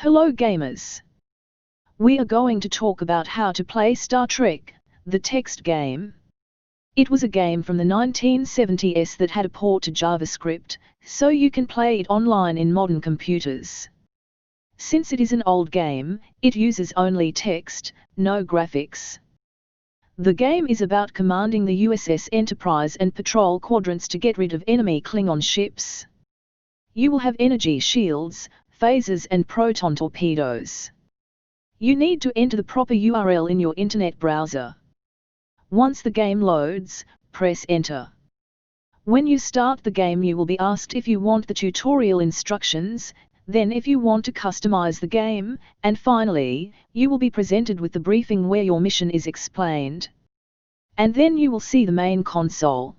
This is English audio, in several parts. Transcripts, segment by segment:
Hello gamers! We are going to talk about how to play Star Trek, the text game. It was a game from the 1970s that had a port to JavaScript, so you can play it online in modern computers. Since it is an old game, it uses only text, no graphics. The game is about commanding the USS Enterprise and patrol quadrants to get rid of enemy Klingon ships. You will have energy shields, phasers and proton torpedoes. You need to enter the proper URL in your internet browser. Once the game loads, press enter. When you start the game you will be asked if you want the tutorial instructions, then if you want to customize the game, and finally, you will be presented with the briefing where your mission is explained. And then you will see the main console.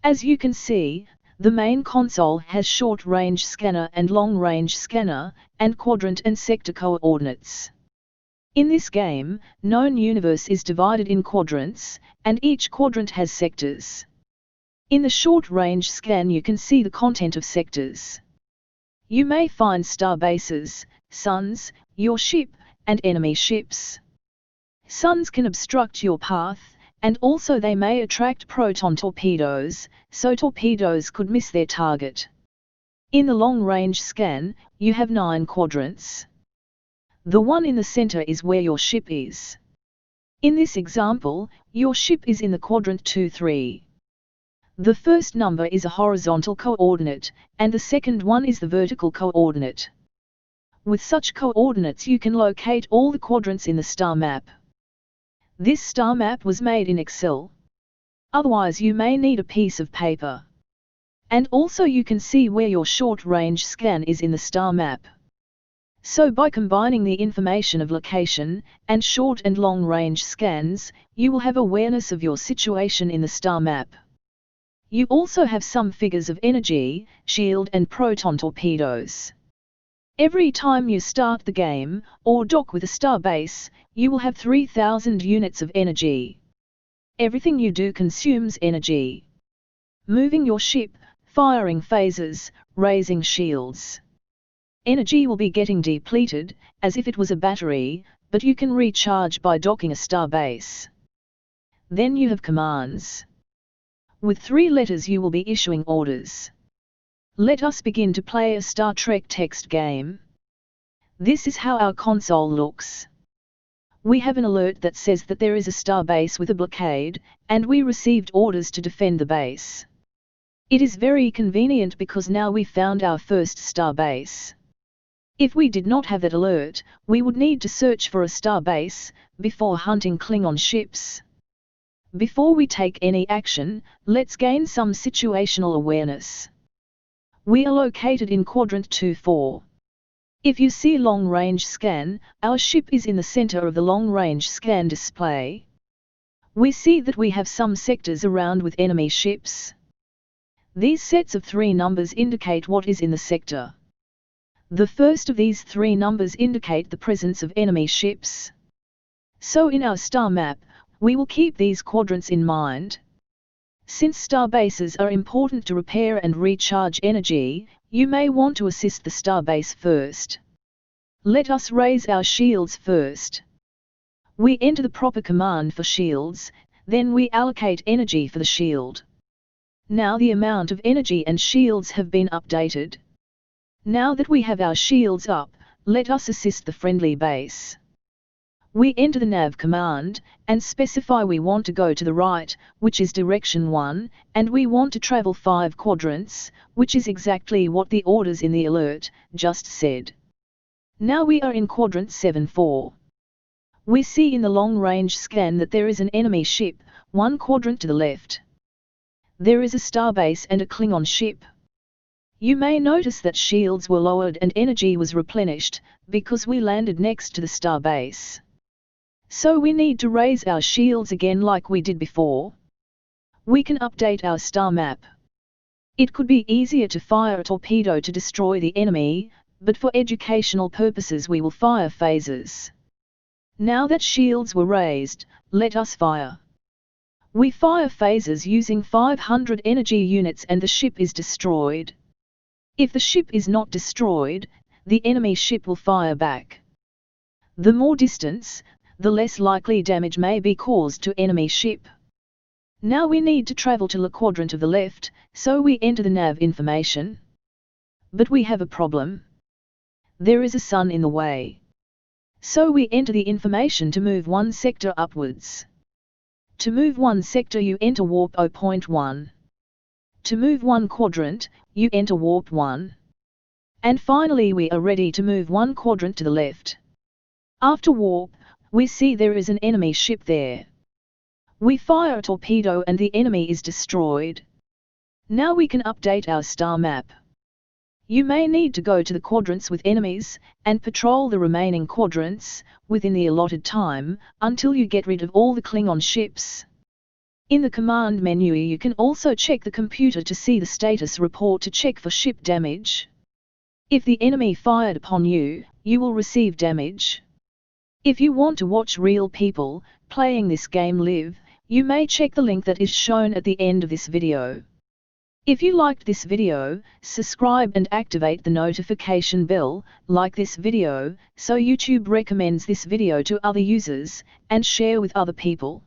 As you can see, the main console has short-range scanner and long-range scanner, and quadrant and sector coordinates. In this game, known universe is divided in quadrants, and each quadrant has sectors. In the short-range scan you can see the content of sectors. You may find star bases, suns, your ship, and enemy ships. Suns can obstruct your path, and also they may attract proton torpedoes, so torpedoes could miss their target. In the long-range scan, you have 9 quadrants. The one in the center is where your ship is. In this example, your ship is in the quadrant 2-3. The first number is a horizontal coordinate, and the second one is the vertical coordinate. With such coordinates you can locate all the quadrants in the star map. This star map was made in Excel. Otherwise you may need a piece of paper. And also you can see where your short-range scan is in the star map. So by combining the information of location, and short and long-range scans, you will have awareness of your situation in the star map. You also have some figures of energy, shield and proton torpedoes. Every time you start the game, or dock with a star base, you will have 3000 units of energy. Everything you do consumes energy. Moving your ship, firing phasers, raising shields. Energy will be getting depleted, as if it was a battery, but you can recharge by docking a star base. Then you have commands. With 3 letters you will be issuing orders. Let us begin to play a Star Trek text game. This is how our console looks. We have an alert that says that there is a star base with a blockade, and we received orders to defend the base. It is very convenient because now we found our first star base. If we did not have that alert, we would need to search for a star base, before hunting Klingon ships. Before we take any action, let's gain some situational awareness. We are located in quadrant 2-4. If you see long-range scan, our ship is in the center of the long-range scan display. We see that we have some sectors around with enemy ships. These sets of 3 numbers indicate what is in the sector. The first of these 3 numbers indicate the presence of enemy ships. So in our star map, we will keep these quadrants in mind. Since star bases are important to repair and recharge energy, you may want to assist the star base first. Let us raise our shields first. We enter the proper command for shields, then we allocate energy for the shield. Now the amount of energy and shields have been updated. Now that we have our shields up, let us assist the friendly base. We enter the nav command, and specify we want to go to the right, which is direction 1, and we want to travel 5 quadrants, which is exactly what the orders in the alert just said. Now we are in quadrant 7-4. We see in the long-range scan that there is an enemy ship, 1 quadrant to the left. There is a starbase and a Klingon ship. You may notice that shields were lowered and energy was replenished, because we landed next to the starbase. So we need to raise our shields again like we did before. We can update our star map. It could be easier to fire a torpedo to destroy the enemy, but for educational purposes we will fire phasers. Now that shields were raised, let us fire. We fire phasers using 500 energy units and the ship is destroyed. If the ship is not destroyed, the enemy ship will fire back. The more distance, the less likely damage may be caused to enemy ship. Now we need to travel to the quadrant of the left, so we enter the nav information. But we have a problem. There is a sun in the way. So we enter the information to move one sector upwards. To move one sector you enter warp 0.1. To move one quadrant, you enter warp 1. And finally we are ready to move one quadrant to the left. After warp, we see there is an enemy ship there. We fire a torpedo and the enemy is destroyed. Now we can update our star map. You may need to go to the quadrants with enemies, and patrol the remaining quadrants, within the allotted time, until you get rid of all the Klingon ships. In the command menu you can also check the computer to see the status report to check for ship damage. If the enemy fired upon you, you will receive damage. If you want to watch real people playing this game live, you may check the link that is shown at the end of this video. If you liked this video, subscribe and activate the notification bell, like this video, so YouTube recommends this video to other users, and share with other people.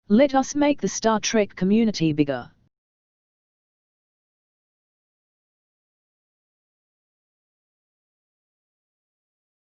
Let us make the Star Trek community bigger.